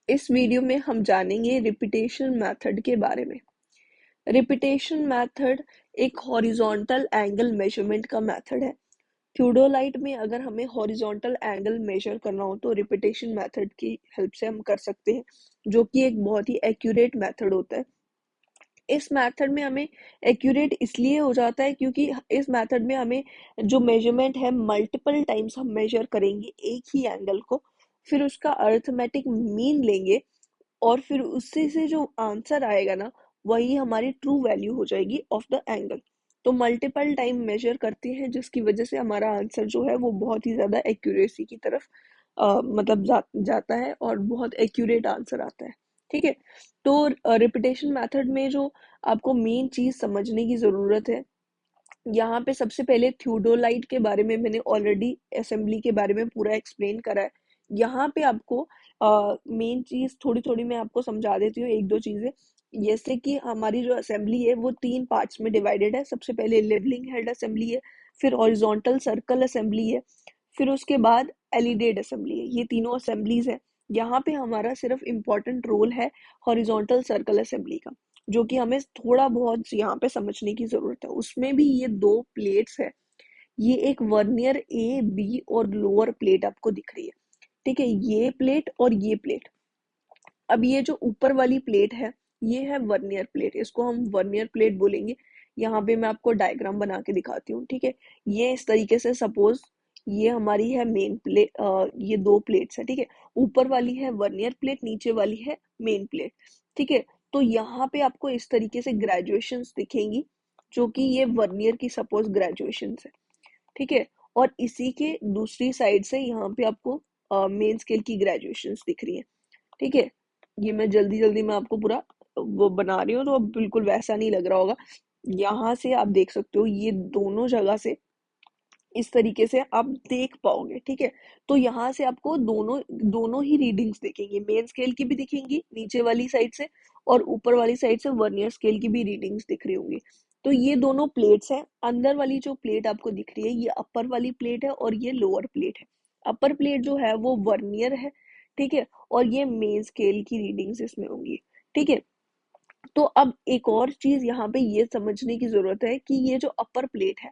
इस वीडियो में हम जानेंगे रिपीटेशन मेथड के बारे में। रिपीटेशन मेथड एक हॉरिजॉन्टल एंगल मेजरमेंट का मेथड है। थियोडोलाइट में अगर हमें हॉरिजॉन्टल एंगल मेजर करना हो तो रिपीटेशन मेथड की हेल्प से हम कर सकते हैं, जो कि एक बहुत ही एक्यूरेट मेथड होता है। इस मेथड में हमें एक्यूरेट इसलिए हो जाता है क्योंकि इस मेथड में हमें जो मेजरमेंट है मल्टीपल टाइम्स हम मेजर करेंगे एक ही एंगल को, फिर उसका अर्थमेटिक मीन लेंगे और फिर उससे से जो आंसर आएगा ना, वही हमारी ट्रू वैल्यू हो जाएगी ऑफ द एंगल। तो मल्टीपल टाइम मेजर करते हैं, जिसकी वजह से हमारा आंसर जो है वो बहुत ही ज़्यादा एक्यूरेसी की तरफ मतलब जाता है और बहुत एक्यूरेट आंसर आता है। ठीक है। तो रिपीटेशन मेथड में जो आपको मेन चीज़ समझने की ज़रूरत है, यहाँ पे सबसे पहले थियोडोलाइट के बारे में मैंने ऑलरेडी असेंबली के बारे में पूरा एक्सप्लेन करा है। यहाँ पे आपको मेन चीज थोड़ी थोड़ी मैं आपको समझा देती हूँ, एक दो चीजें। जैसे कि हमारी जो असेंबली है वो तीन पार्ट्स में डिवाइडेड है। सबसे पहले लेवलिंग हेड असेंबली है, फिर हॉरिजॉन्टल सर्कल असेंबली है, फिर उसके बाद एलिडेड असेंबली है। ये तीनों असेंबलीज है। यहाँ पे हमारा सिर्फ इम्पोर्टेंट रोल है हॉरिजॉन्टल सर्कल असेंबली का, जो कि हमें थोड़ा बहुत यहाँ पे समझने की जरूरत है। उसमें भी ये दो प्लेट्स है। ये एक वर्नियर ए बी और लोअर प्लेट आपको दिख रही है। ठीक है, ये प्लेट और ये प्लेट। अब ये जो ऊपर वाली प्लेट है, ये है वर्नियर प्लेट, इसको हम वर्नियर प्लेट बोलेंगे। यहाँ पे मैं आपको डायग्राम बना के दिखाती हूँ। ठीक है, ये इस तरीके से सपोज ये हमारी है मेन प्लेट, ये दो प्लेट्स है। ठीक है, ऊपर वाली है वर्नियर प्लेट, नीचे वाली है मेन प्लेट। ठीक है, तो यहाँ पे आपको इस तरीके से ग्रेजुएशंस दिखेंगी, जो कि ये वर्नियर की सपोज ग्रेजुएशंस है। ठीक है, और इसी के दूसरी साइड से यहाँ पे आपको मेन स्केल की ग्रेजुएशंस दिख रही है। ठीक है, ये मैं जल्दी जल्दी में आपको पूरा वो बना रही हूँ, तो अब बिल्कुल वैसा नहीं लग रहा होगा। यहाँ से आप देख सकते हो, ये दोनों जगह से इस तरीके से आप देख पाओगे। ठीक है, तो यहाँ से आपको दोनों दोनों ही रीडिंग्स दिखेंगी, मेन स्केल की भी दिखेंगी नीचे वाली साइड से, और ऊपर वाली साइड से वर्नियर स्केल की भी रीडिंग्स दिख रही होंगी। तो ये दोनों प्लेट्स हैं। अंदर वाली जो प्लेट आपको दिख रही है, ये अपर वाली प्लेट है और ये लोअर प्लेट है। अपर प्लेट जो है वो वर्नियर है। ठीक है, और ये मेन स्केल की रीडिंग्स इसमें होंगी। ठीक है, तो अब एक और चीज यहाँ पे ये समझने की जरूरत है कि ये जो अपर प्लेट है,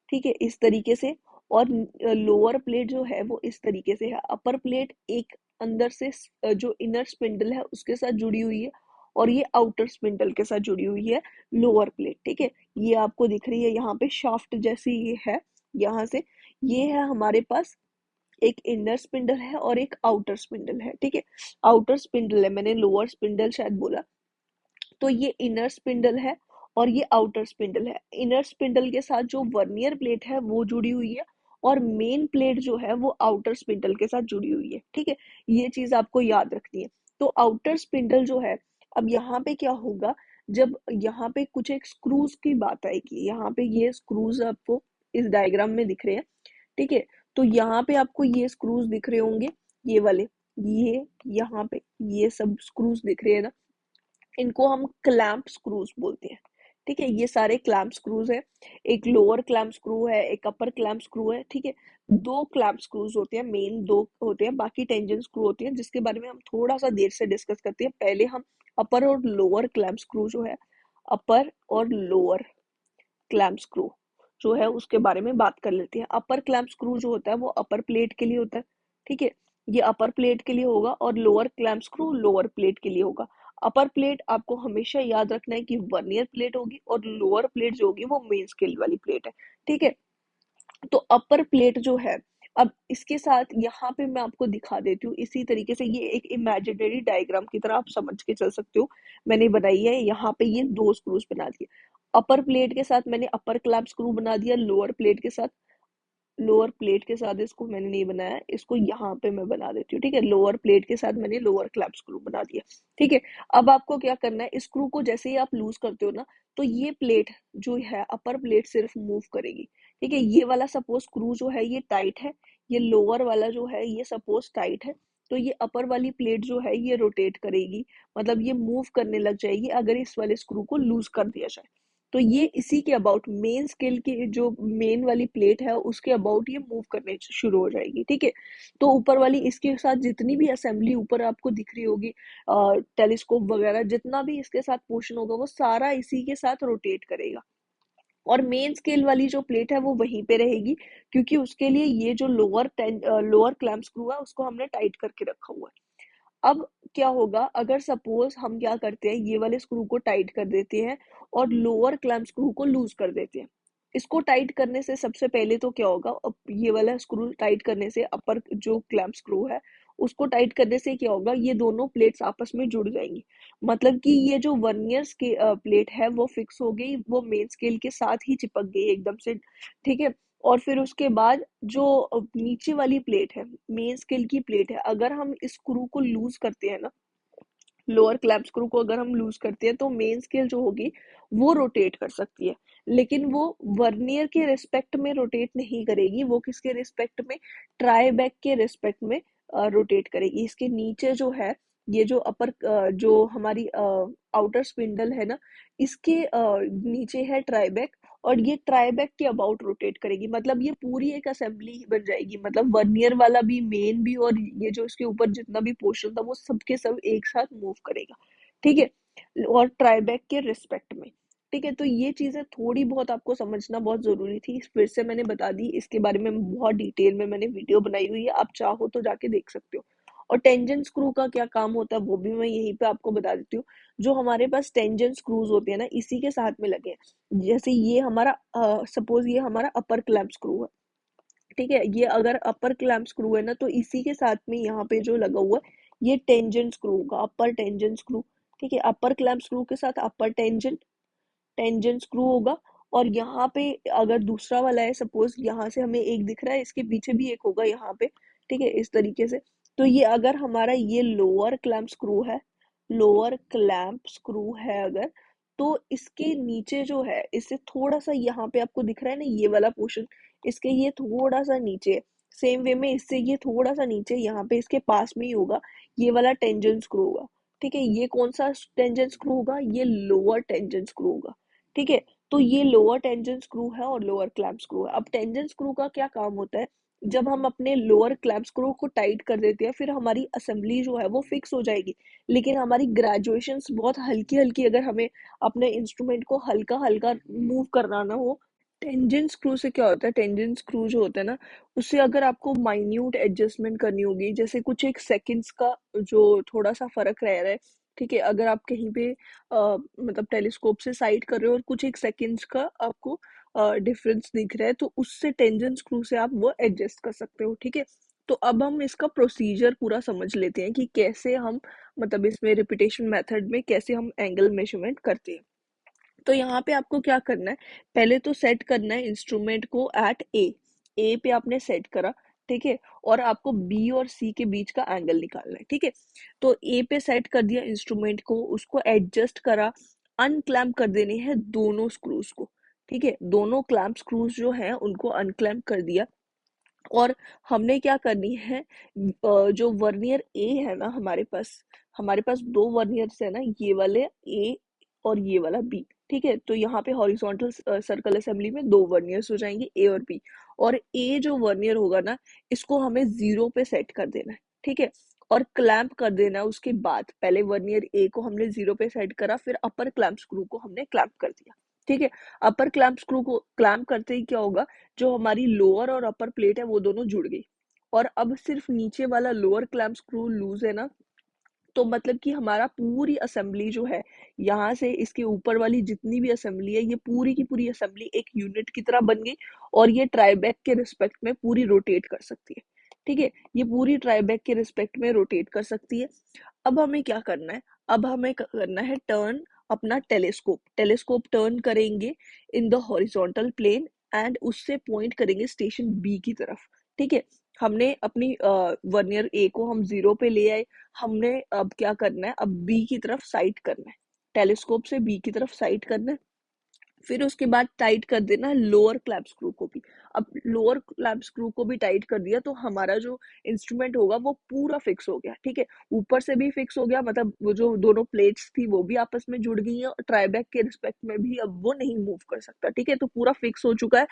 ठीक है, इस तरीके से, और लोअर प्लेट जो है वो इस तरीके से है। अपर प्लेट एक अंदर से जो इनर स्पिंडल है उसके साथ जुड़ी हुई है, और ये आउटर स्पिंडल के साथ जुड़ी हुई है लोअर प्लेट। ठीक है, ये आपको दिख रही है यहाँ पे शाफ्ट जैसी ये है। यहाँ से ये है हमारे पास एक इनर स्पिंडल है और एक आउटर स्पिंडल है। ठीक है, आउटर स्पिंडल है, मैंने लोअर स्पिंडल शायद बोला। तो ये इनर स्पिंडल है और ये आउटर स्पिंडल है। इनर स्पिंडल के साथ जो वर्नियर प्लेट है वो जुड़ी हुई है, और मेन प्लेट जो है वो आउटर स्पिंडल के साथ जुड़ी हुई है। ठीक है, ये चीज आपको याद रखनी है। तो आउटर स्पिंडल जो है, अब यहाँ पे क्या होगा, जब यहाँ पे कुछ एक स्क्रूज की बात आएगी, यहाँ पे ये स्क्रूज आपको इस डायग्राम में दिख रहे हैं। ठीक है, तो यहाँ पे आपको ये स्क्रूज दिख रहे होंगे, ये वाले, ये यहाँ पे ये सब स्क्रूज दिख रहे हैं ना, इनको हम क्लैंप स्क्रूज बोलते हैं। ठीक है, ये सारे क्लैंप स्क्रूज है। एक लोअर क्लैंप स्क्रू है, एक अपर क्लैंप स्क्रू है। ठीक है, दो क्लैंप स्क्रूज होते हैं, मेन दो होते हैं, बाकी टेंजन स्क्रू होती है, जिसके बारे में हम थोड़ा सा देर से डिस्कस करते हैं। पहले हम अपर और लोअर क्लैंप स्क्रू जो है, अपर और लोअर क्लैंप स्क्रू जो है उसके बारे में बात कर लेते हैं। अपर क्लैंप स्क्रू जो होता है वो अपर प्लेट के लिए होता है। ठीक है, ये अपर प्लेट के लिए होगा, और lower clamp screw lower plate के लिए होगा। अपर प्लेट आपको हमेशा याद रखना है कि वर्नियर प्लेट होगी, और लोअर प्लेट जो होगी वो मेन स्केल वाली प्लेट है। ठीक है, तो अपर प्लेट जो है, अब इसके साथ यहाँ पे मैं आपको दिखा देती हूँ इसी तरीके से। ये एक इमेजिनरी डायग्राम की तरह आप समझ के चल सकते हो, मैंने बनाई है। यहाँ पे ये दो स्क्रूज बना दिए, अपर प्लेट के साथ मैंने अपर क्लैंप स्क्रू बना दिया, लोअर प्लेट के साथ, लोअर प्लेट के साथ इसको मैंने नहीं बनाया, इसको यहाँ पे मैं बना देती हूँ। ठीक है, लोअर प्लेट के साथ मैंने लोअर क्लैंप स्क्रू बना दिया। ठीक है, अब आपको क्या करना है, स्क्रू को जैसे ही आप लूज करते हो ना, तो ये प्लेट जो है अपर प्लेट सिर्फ मूव करेगी। ठीक है, ये वाला सपोज स्क्रू जो है ये टाइट है, ये लोअर वाला जो है ये सपोज टाइट है, तो ये अपर वाली प्लेट जो है ये रोटेट करेगी, मतलब ये मूव करने लग जाएगी अगर इस वाले स्क्रू को लूज कर दिया जाए। तो ये इसी के अबाउट मेन स्केल की जो मेन वाली प्लेट है उसके अबाउट ये मूव करने शुरू हो जाएगी, ठीक है। तो ऊपर वाली इसके साथ जितनी भी असेंबली ऊपर आपको दिख रही होगी, टेलीस्कोप वगैरह जितना भी इसके साथ पोर्शन होगा वो सारा इसी के साथ रोटेट करेगा। और मेन स्केल वाली जो प्लेट है वो वहीं पे रहेगी, क्योंकि उसके लिए ये जो लोअर क्लैंप स्क्रू है उसको हमने टाइट करके रखा हुआ है। अब क्या होगा, अगर सपोज हम क्या करते हैं, ये वाले स्क्रू को टाइट कर देते हैं और लोअर क्लैंप स्क्रू को लूज कर देते हैं। इसको टाइट करने से सबसे पहले तो क्या होगा, अब ये वाला स्क्रू टाइट करने से अपर जो क्लैंप स्क्रू है उसको टाइट करने से क्या होगा, ये दोनों प्लेट्स आपस में जुड़ जाएंगी। मतलब कि ये जो वर्नियर प्लेट है वो फिक्स हो गई, वो मेन स्केल के साथ ही चिपक गई एकदम से, ठीक है। और फिर उसके बाद जो नीचे वाली प्लेट है, मेन स्केल की प्लेट है, अगर हम इस स्क्रू को लूज करते हैं ना, लोअर क्लैंप स्क्रू को अगर हम लूज करते हैं तो मेन स्केल जो होगी वो रोटेट कर सकती है, लेकिन वो वर्नियर के रिस्पेक्ट में रोटेट नहीं करेगी, वो किसके रिस्पेक्ट में, ट्राई बैक के रिस्पेक्ट में रोटेट करेगी। इसके नीचे जो है, ये जो अपर जो हमारी आउटर स्पिंडल है ना, इसके नीचे है ट्राई बैक, और ये ट्राई बैक के अबाउट रोटेट करेगी। मतलब ये पूरी एक असेंबली बन जाएगी, मतलब वर्नियर वाला भी, मेन भी, और ये जो इसके ऊपर जितना भी पोर्शन था वो सब के सब एक साथ मूव करेगा, ठीक है, और ट्राई बैक के रिस्पेक्ट में, ठीक है। तो ये चीजें थोड़ी बहुत आपको समझना बहुत जरूरी थी, फिर से मैंने बता दी। इसके बारे में बहुत डिटेल में मैंने वीडियो बनाई हुई है, आप चाहो तो जाके देख सकते हो। और टेंजेंट स्क्रू का क्या काम होता है वो भी मैं यहीं पे आपको बता देती हूँ। जो हमारे पास टेंजेंट स्क्रूज होते हैं ना, इसी के साथ में लगे हैं। जैसे ये हमारा सपोज ये हमारा अपर क्लैंप स्क्रू है, ठीक है, ये अगर अपर क्लैंप स्क्रू है ना, तो इसी के साथ में यहाँ पे जो लगा हुआ है ये टेंजेंट स्क्रू होगा, अपर टेंजेंट स्क्रू, ठीक है। अपर क्लैंप स्क्रू के साथ अपर टेंजेंट टेंजेंट स्क्रू होगा। और यहाँ पे अगर दूसरा वाला है, सपोज यहाँ से हमें एक दिख रहा है, इसके पीछे भी एक होगा यहाँ पे, ठीक है, इस तरीके से। तो ये अगर हमारा ये लोअर क्लैंप स्क्रू है, लोअर क्लैंप स्क्रू है अगर, तो इसके नीचे जो है, इससे थोड़ा सा यहाँ पे आपको दिख रहा है ना ये वाला पोर्शन, इसके ये थोड़ा सा नीचे, सेम वे में इससे ये थोड़ा सा नीचे यहाँ पे इसके पास में ही होगा, ये वाला टेंजेंट स्क्रू होगा, ठीक है। ये कौन सा टेंजेंट स्क्रू होगा, ये लोअर टेंजेंट स्क्रू होगा, ठीक है। तो ये लोअर टेंजेंट स्क्रू है और लोअर क्लैंप स्क्रू है। अब टेंजेंट स्क्रू का क्या काम होता है, जब हम अपने लोअर क्लैंप स्क्रू को टाइट कर देते हैं फिर हमारी असेंबली जो है वो फिक्स हो जाएगी, लेकिन हमारी ग्रेजुएशंस बहुत हल्की हल्की, अगर हमें अपने इंस्ट्रूमेंट को हल्का हल्का मूव करना हो, टेंजेंट स्क्रू से क्या होता है, टेंजेंट स्क्रू जो होता है ना, उससे अगर आपको माइन्यूट एडजस्टमेंट करनी होगी, जैसे कुछ एक सेकंड्स का जो थोड़ा सा फर्क रह रहा है, ठीक है, अगर आप कहीं पे मतलब टेलीस्कोप से साइड कर रहे हो और कुछ एक सेकंड्स का आपको डिफरेंस दिख रहा है, तो उससे टेंजेंट स्क्रू से आप वो एडजस्ट कर सकते हो, ठीक है। तो अब हम इसका प्रोसीजर पूरा समझ लेते हैं कि कैसे हम, मतलब इसमें रिपीटेशन मेथड में कैसे हम एंगल मेजरमेंट करते हैं। तो यहाँ पे आपको क्या करना है, पहले तो सेट करना है इंस्ट्रूमेंट को एट ए पे आपने सेट करा, ठीक है, और आपको बी और सी के बीच का एंगल निकालना है, ठीक है। तो ए पे सेट कर दिया इंस्ट्रूमेंट को, उसको एडजस्ट करा, अनक्लैम्प कर देने हैं दोनों स्क्रूज को, ठीक है, दोनों क्लैम्प स्क्रूज जो हैं उनको अनक्लैम्प कर दिया। और हमने क्या करनी है, जो वर्नियर ए है ना, हमारे पास दो वर्नियर्स है ना, ये वाले ए और ये वाला बी, ठीक है। तो यहाँ पे हॉरिजॉन्टल सर्कल असेंबली में दो वर्नियर्स हो जाएंगे ए और बी। और ए जो वर्नियर होगा ना, इसको हमें 0 पे सेट कर देना है, ठीक है, और क्लैंप कर देना है। उसके बाद पहले वर्नियर ए को हमने 0 पे सेट करा, फिर अपर क्लैंप स्क्रू को हमने क्लैंप कर दिया, ठीक है। अपर क्लैंप स्क्रू को क्लैंप करते ही क्या होगा, जो हमारी लोअर और अपर प्लेट है वो दोनों जुड़ गई, और अब सिर्फ नीचे वाला लोअर क्लैंप स्क्रू लूज है ना, तो मतलब कि हमारा पूरी असेंबली जो है, यहाँ से इसके ऊपर वाली जितनी भी असेंबली है, ये पूरी की पूरी असेंबली एक यूनिट की तरह बन गई, और ये ट्राईबैक के रिस्पेक्ट में पूरी रोटेट कर सकती है, ठीक है। ये पूरी ट्राईबैक के रिस्पेक्ट में रोटेट कर सकती है। अब हमें क्या करना है, अब हमें करना है टर्न अपना टेलीस्कोप, टेलीस्कोप टर्न करेंगे in the horizontal plane, and उससे पॉइंट करेंगे स्टेशन बी की तरफ, ठीक है। हमने अपनी वर्नियर ए को हम 0 पे ले आए, हमने अब क्या करना है, अब बी की तरफ साइट करना है, टेलीस्कोप से बी की तरफ साइट करना है। फिर उसके बाद टाइट कर देना है लोअर क्लैंप स्क्रू को भी। अब लोअर क्लैंप स्क्रू को भी टाइट कर दिया, तो हमारा जो इंस्ट्रूमेंट होगा वो पूरा फिक्स हो गया, ठीक है। ऊपर से भी फिक्स हो गया, मतलब वो जो दोनों प्लेट्स थी वो भी आपस में जुड़ गई हैं, और ट्राईबैक के रिस्पेक्ट में भी अब वो नहीं मूव कर सकता, ठीक है। तो पूरा फिक्स हो चुका है।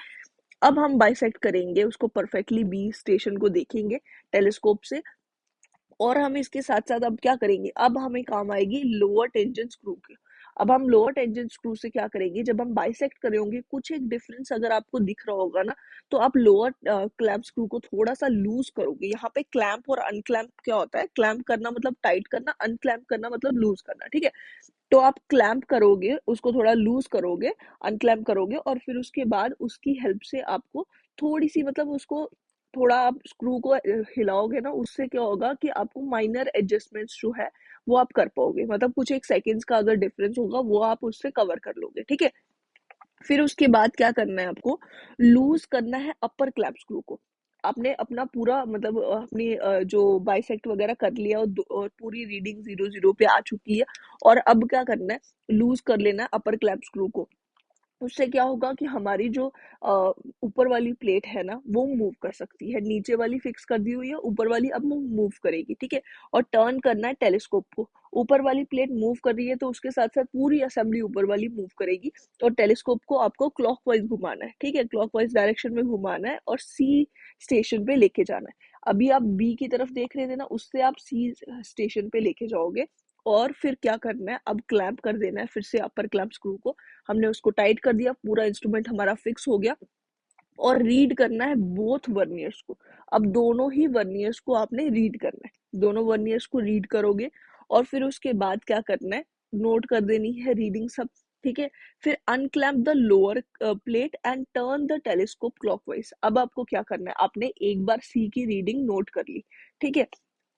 अब हम बाइसेक्ट करेंगे उसको परफेक्टली, बी स्टेशन को देखेंगे टेलीस्कोप से। और हम इसके साथ साथ अब क्या करेंगे, अब हमें काम आएगी लोअर टेंशन स्क्रू की। अब हम लोअर टेंशन स्क्रू से क्या करेंगे, जब हम बाइसेक्ट करेंगे कुछ एक डिफरेंस अगर आपको दिख रहा होगा ना, तो आप लोअर क्लैंप स्क्रू को थोड़ा सा लूज करोगे। यहाँ पे क्लैंप और अनक्लैंप क्या होता है, क्लैंप करना मतलब टाइट करना, अनक्लैंप करना मतलब लूज करना, ठीक है। तो आप क्लैंप करोगे, उसको थोड़ा लूज करोगे, अनक्लैंप करोगे, और फिर उसके बाद उसकी हेल्प से आपको थोड़ी सी, मतलब उसको थोड़ा आप स्क्रू को हिलाओगे ना, उससे क्या होगा कि आपको माइनर एडजस्टमेंट्स जो है वो आप कर पाओगे, मतलब कुछ एक सेकंड्स का अगर डिफरेंस होगा वो आप उससे कवर कर लोगे, ठीक है। फिर उसके बाद क्या करना है आपको, लूज करना है अपर क्लैंप स्क्रू को। आपने अपना पूरा मतलब अपनी जो बाइसेक्ट वगैरह कर लिया, और पूरी रीडिंग 0 0 पे आ चुकी है, और अब क्या करना है, लूज कर लेना है अपर क्लैंप स्क्रू को। उससे क्या होगा कि हमारी जो ऊपर वाली प्लेट है ना वो मूव कर सकती है, नीचे वाली फिक्स कर दी हुई है, ऊपर वाली अब मूव करेगी, ठीक है। और टर्न करना है टेलीस्कोप को। ऊपर वाली प्लेट मूव कर रही है तो उसके साथ साथ पूरी असेंबली ऊपर वाली मूव करेगी, और टेलीस्कोप को आपको क्लॉकवाइज घुमाना है, ठीक है, क्लॉकवाइज डायरेक्शन में घुमाना है, और सी स्टेशन पे लेके जाना है। अभी आप बी की तरफ देख रहे थे ना, उससे आप सी स्टेशन पे लेके जाओगे। और फिर क्या करना है, अब क्लैंप कर देना है फिर से अपर क्लैंप स्क्रू को। हमने उसको टाइट कर दिया, पूरा इंस्ट्रूमेंट हमारा फिक्स हो गया। और रीड करना है बोथ वर्नियर्स को। अब दोनों ही वर्नियर्स को आपने रीड करना है, दोनों वर्नियर्स को रीड करोगे, और फिर उसके बाद क्या करना है, नोट कर देनी है रीडिंग सब, ठीक है। फिर unclamp the lower plate and turn the telescope clockwise. अब आपको क्या करना है, आपने एक बार सी की रीडिंग नोट कर ली, ठीक है,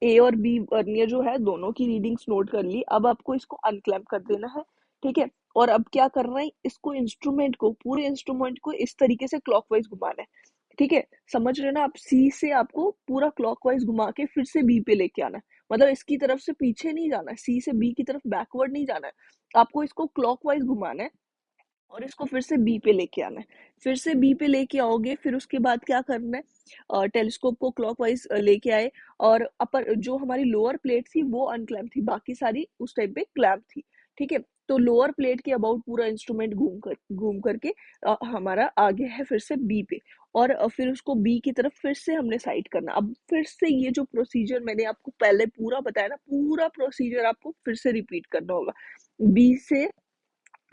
ए और बी वर्नियर जो है दोनों की रीडिंग्स नोट कर ली। अब आपको इसको अनक्लैम्प कर देना है, ठीक है। और अब क्या करना है, इसको इंस्ट्रूमेंट को, पूरे इंस्ट्रूमेंट को इस तरीके से क्लॉकवाइज घुमाना है, ठीक है। समझ रहे ना आप, सी से आपको पूरा क्लॉकवाइज घुमा के फिर से बी पे लेके आना है, मतलब इसकी तरफ से पीछे नहीं जाना है, सी से बी की तरफ बैकवर्ड नहीं जाना है, आपको इसको क्लॉकवाइज घुमाना है, और इसको फिर से बी पे लेके आना है। फिर से बी पे लेके आओगे, फिर उसके बाद क्या करना है, टेलीस्कोप को क्लॉकवाइज लेके आए, और अपर जो हमारी लोअर प्लेट थी वो अनक्लैम्प थी, बाकी सारी उस टाइम पे क्लैम्प थी, ठीक है। तो लोअर प्लेट के अबाउट पूरा इंस्ट्रूमेंट घूम करके हमारा आ गया है फिर से बी पे। और फिर उसको बी की तरफ फिर से हमने साइड करना। अब फिर से ये जो प्रोसीजर मैंने आपको पहले पूरा बताया ना, पूरा प्रोसीजर आपको फिर से रिपीट करना होगा। बी से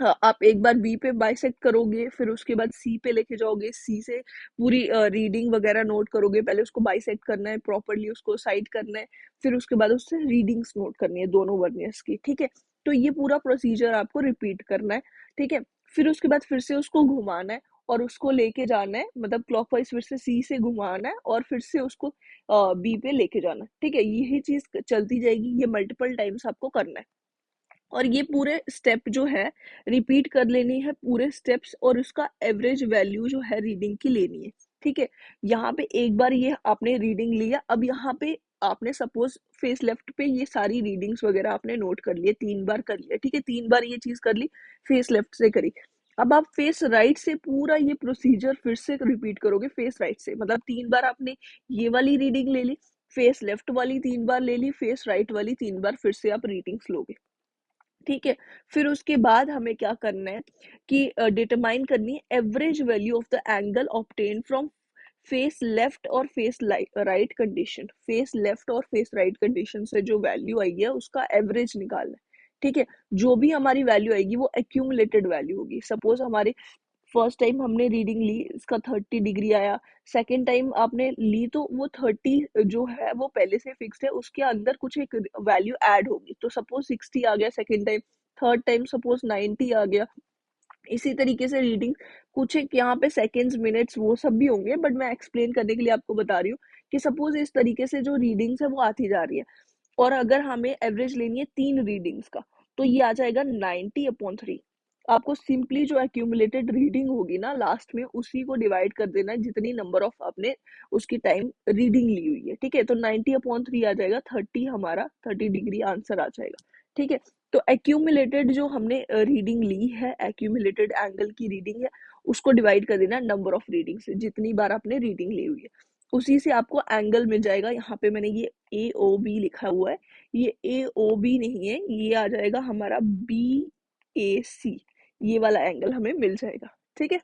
हाँ, आप एक बार बी पे बाइसेक्ट करोगे, फिर उसके बाद सी पे लेके जाओगे, सी से पूरी रीडिंग वगैरह नोट करोगे, पहले उसको बाइसेक्ट करना है प्रॉपरली, उसको साइड करना है, फिर उसके बाद उससे रीडिंग्स नोट करनी है दोनों वर्नियर्स की, ठीक है। तो ये पूरा प्रोसीजर आपको रिपीट करना है, ठीक है। फिर उसके बाद फिर से उसको घुमाना है, और उसको लेके जाना है, मतलब क्लॉकवाइज फिर से सी से घुमाना है, और फिर से उसको बी पे लेके जाना है, ठीक है। यही चीज चलती जाएगी, ये मल्टीपल टाइम्स आपको करना है। और ये पूरे स्टेप जो है रिपीट कर लेनी है, पूरे स्टेप्स, और उसका एवरेज वैल्यू जो है रीडिंग की लेनी है, ठीक है। यहाँ पे एक बार ये आपने रीडिंग लिया, अब यहाँ पे आपने सपोज फेस लेफ्ट पे ये सारी रीडिंग्स वगैरह आपने नोट कर लिए, 3 बार कर लिया, ठीक है, 3 बार ये चीज कर ली, फेस लेफ्ट से करी। अब आप फेस राइट से पूरा ये प्रोसीजर फिर से रिपीट करोगे, फेस राइट से, मतलब 3 बार आपने ये वाली रीडिंग ले ली, फेस लेफ्ट वाली 3 बार ले ली, फेस राइट वाली 3 बार फिर से आप रीडिंग्स लोगे, ठीक है। फिर उसके बाद हमें क्या करना है कि डिटरमाइन करनी है average value of the angle obtain from face left और face right condition. Face left और फेस राइट कंडीशन से जो वैल्यू आई है उसका एवरेज निकालना है, ठीक है। जो भी हमारी वैल्यू आएगी वो एक्यूमुलेटेड वैल्यू होगी। सपोज हमारे फर्स्ट टाइम हमने रीडिंग ली, इसका 30 डिग्री आया, सेकेंड टाइम आपने ली तो वो 30 जो है वो पहले से फिक्स्ड है, उसके अंदर कुछ एक वैल्यू ऐड होगी, तो सपोज 60 आ गया second time, third time suppose 90 आ गया। इसी तरीके से रीडिंग कुछ एक यहाँ पे सेकेंड्स मिनट्स वो सब भी होंगे, बट मैं एक्सप्लेन करने के लिए आपको बता रही हूँ कि सपोज इस तरीके से जो रीडिंग्स है वो आती जा रही है। और अगर हमें एवरेज लेनी है 3 रीडिंग्स का, तो ये आ जाएगा 90/3। आपको सिंपली जो एक्यूमुलेटेड रीडिंग होगी ना लास्ट में, उसी को डिवाइड कर देना है जितनी नंबर ऑफ आपने उसकी टाइम रीडिंग ली हुई है, ठीक है। तो 90/3 आ जाएगा, 30 हमारा 30 डिग्री आंसर आ जाएगा, ठीक है। तो एक्यूमुलेटेड जो हमने रीडिंग ली है, एक्यूमुलेटेड एंगल की रीडिंग है, उसको डिवाइड कर देना नंबर ऑफ रीडिंग से, जितनी बार आपने रीडिंग ली हुई है उसी से आपको एंगल मिल जाएगा। यहाँ पे मैंने ये ए ओ बी लिखा हुआ है, ये ए ओ बी नहीं है, ये आ जाएगा हमारा बी ए सी, ये वाला एंगल हमें मिल जाएगा। ठीक है,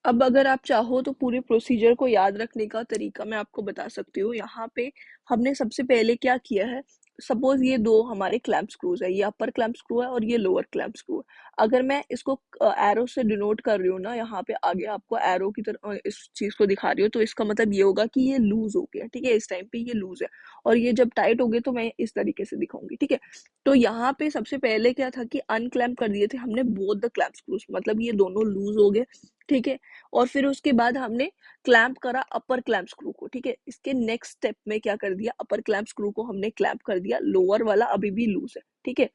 अब अगर आप चाहो तो पूरे प्रोसीजर को याद रखने का तरीका मैं आपको बता सकती हूँ। यहाँ पे हमने सबसे पहले क्या किया है, सपोज ये दो हमारे क्लैंप स्क्रूज है, ये अपर क्लैंप स्क्रू है और ये लोअर क्लैंप स्क्रू है। अगर मैं इसको एरो से डिनोट कर रही हूँ ना, यहाँ पे आगे आपको एरो की तरह इस चीज को दिखा रही हूँ, तो इसका मतलब ये होगा कि ये लूज हो गया। ठीक है, इस टाइम पे ये लूज है, और ये जब टाइट हो गए तो मैं इस तरीके से दिखाऊंगी। ठीक है, तो यहाँ पे सबसे पहले क्या था कि अनक्लैम्प कर दिए थे हमने बोथ द क्लैंप स्क्रूज, मतलब ये दोनों लूज हो गए। ठीक है, और फिर उसके बाद हमने क्लैंप करा अपर क्लैंप स्क्रू को। ठीक है, इसके नेक्स्ट स्टेप में क्या कर दिया, अपर क्लैंप स्क्रू को हमने क्लैंप कर दिया, लोअर वाला अभी भी लूज है। ठीक है,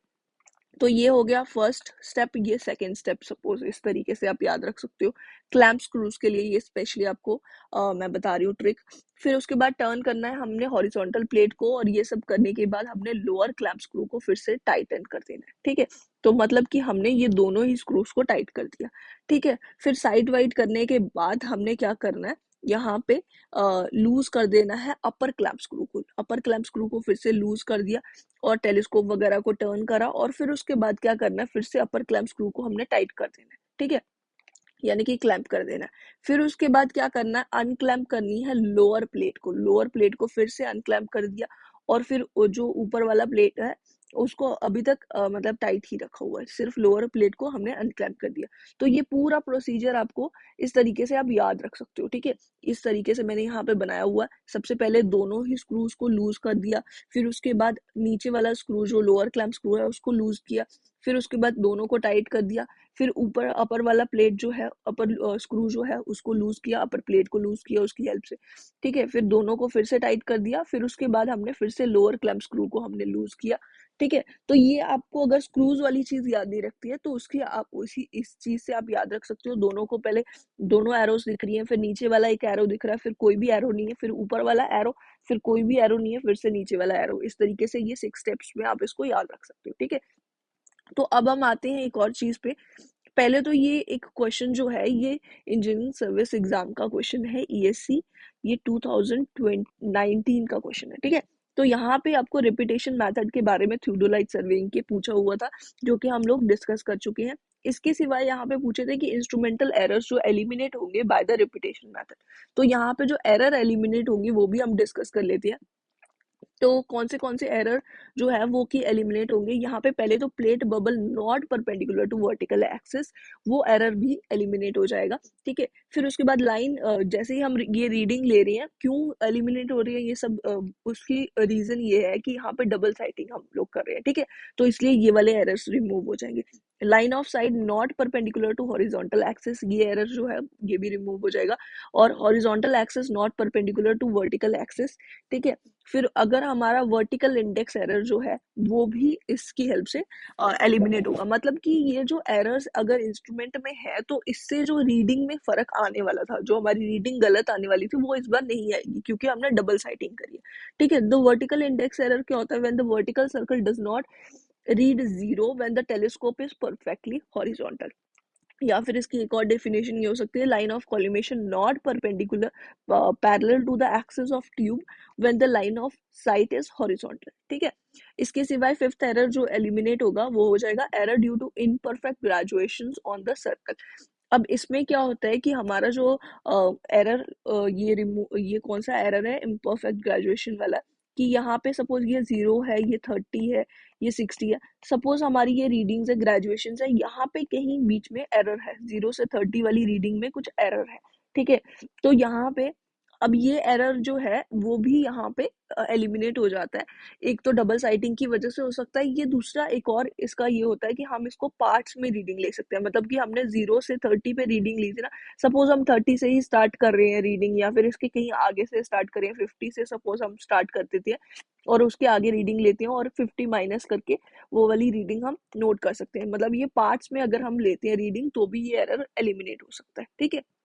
तो ये हो गया फर्स्ट स्टेप, ये सेकंड स्टेप, सपोज इस तरीके से आप याद रख सकते हो। क्लैंप स्क्रूज के लिए ये स्पेशली आपको मैं बता रही हूँ ट्रिक। फिर उसके बाद टर्न करना है हमने हॉरिजॉन्टल प्लेट को, और ये सब करने के बाद हमने लोअर क्लैंप स्क्रू को फिर से टाइटन कर देना है। ठीक है, तो मतलब कि हमने ये दोनों ही स्क्रूज को टाइट कर दिया। ठीक है, फिर साइड वाइड करने के बाद हमने क्या करना है, यहाँ पे लूज कर देना है अपर क्लैंप स्क्रू को। अपर क्लैंप स्क्रू को फिर से लूज कर दिया और टेलीस्कोप वगैरह को टर्न करा, और फिर उसके बाद क्या करना है, फिर से अपर क्लैंप स्क्रू को हमने टाइट कर देना है। ठीक है, यानी कि क्लैंप कर देना है। फिर उसके बाद क्या करना है, अनक्लैंप करनी है लोअर प्लेट को। लोअर प्लेट को फिर से अनक्लैंप कर दिया, और फिर वो जो ऊपर वाला प्लेट है उसको अभी तक मतलब टाइट ही रखा हुआ है, सिर्फ लोअर प्लेट को हमने अनक्लैंप कर दिया। तो ये पूरा प्रोसीजर आपको इस तरीके से आप याद रख सकते हो। ठीक है, इस तरीके से मैंने यहाँ पे बनाया हुआ है। सबसे पहले दोनों ही स्क्रूज को लूज कर दिया, फिर उसके बाद नीचे वाला स्क्रू जो लोअर क्लैंप स्क्रू है उसको लूज किया, फिर उसके बाद दोनों को टाइट कर दिया, फिर ऊपर अपर वाला प्लेट जो है, अपर स्क्रू जो है उसको लूज किया, अपर प्लेट को लूज किया उसकी हेल्प से। ठीक है, फिर दोनों को फिर से टाइट कर दिया, फिर उसके बाद हमने फिर से लोअर क्लैंप स्क्रू को हमने लूज किया। ठीक है, तो ये आपको अगर स्क्रूज वाली चीज याद नहीं रखती है तो उसकी आप उसी इस चीज से आप याद रख सकते हो। दोनों को पहले दोनों एरोस दिख रही है, फिर नीचे वाला एक एरो दिख रहा है, फिर कोई भी एरो नहीं है, फिर ऊपर वाला एरो, फिर कोई भी एरो नहीं है, फिर से नीचे वाला एरो। इस तरीके से ये 6 स्टेप्स में आप इसको याद रख सकते हो। ठीक है, तो अब हम आते हैं एक और चीज पे। पहले तो ये एक क्वेश्चन जो है ये इंजीनियरिंग सर्विस एग्जाम का क्वेश्चन है, ईएससी, ये 2019 का क्वेश्चन है। ठीक है, तो यहाँ पे आपको रिपीटेशन मेथड के बारे में थियोडोलाइट सर्वेइंग के पूछा हुआ था, जो कि हम लोग डिस्कस कर चुके हैं। इसके सिवाय यहाँ पे पूछे थे कि इंस्ट्रूमेंटल एरर्स जो एलिमिनेट होंगे बाय द रिपीटेशन मेथड, तो यहाँ पे जो एरर एलिमिनेट होंगी वो भी हम डिस्कस कर लेते हैं। तो कौन से एरर जो है वो की एलिमिनेट होंगे, यहाँ पे पहले तो plate bubble not perpendicular to vertical axis, वो एरर भी एलिमिनेट हो जाएगा। ठीक है, फिर उसके बाद लाइन जैसे ही हम ये रीडिंग ले रहे हैं, क्यों एलिमिनेट हो रही है ये सब, उसकी रीजन ये है कि यहाँ पे डबल साइटिंग हम लोग कर रहे हैं। ठीक है, तो इसलिए ये वाले एरर्स रिमूव हो जाएंगे। Line of sight not perpendicular to horizontal axis, ये एरर जो है ये भी रिमूव हो जाएगा। और horizontal axis not perpendicular to vertical axis. ठीक है, फिर अगर हमारा वर्टिकल इंडेक्स एरर जो है वो भी इसकी हेल्प से एलिमिनेट होगा। मतलब कि ये जो एरर्स अगर इंस्ट्रूमेंट में है तो इससे जो रीडिंग में फर्क आने वाला था, जो हमारी रीडिंग गलत आने वाली थी, वो इस बार नहीं आएगी क्योंकि हमने डबल साइटिंग करी है। ठीक है, द वर्टिकल इंडेक्स एरर क्या होता है, when the vertical circle does not read zero when the telescope is perfectly horizontal. या फिर इसकी एक और डेफिनेशन ये हो सकती है, line of collimation not perpendicular parallel to the axis of tube when the line of sight is horizontal. ठीक है, इसके सिवाय फिफ्थ एरर जो एलिमिनेट होगा वो हो जाएगा error due to imperfect graduations on the circle. अब इसमें क्या होता है कि हमारा जो एरर, ये कौन सा एरर है, इम्परफेक्ट ग्रेजुएशन वाला, कि यहाँ पे सपोज ये 0 है, ये 30 है, ये 60 है। सपोज हमारी ये रीडिंग्स है, ग्रेजुएशन है, यहाँ पे कहीं बीच में एरर है, 0 से 30 वाली रीडिंग में कुछ एरर है। ठीक है, तो यहाँ पे अब ये एरर जो है वो भी यहाँ पे एलिमिनेट हो जाता है। एक तो डबल साइटिंग की वजह से हो सकता है ये, दूसरा एक और इसका ये होता है कि हम इसको पार्ट्स में रीडिंग ले सकते हैं। मतलब कि हमने 0 से 30 पे रीडिंग ली थी ना, सपोज हम 30 से ही स्टार्ट कर रहे हैं रीडिंग, या फिर इसके कहीं आगे से स्टार्ट करें, 50 से सपोज हम स्टार्ट कर देते हैं और उसके आगे रीडिंग लेते हैं और 50 माइनस करके वो वाली रीडिंग हम नोट कर सकते हैं। मतलब ये पार्ट्स में अगर हम लेते हैं रीडिंग तो भी ये एरर एलिमिनेट हो सकता है। ठीक है,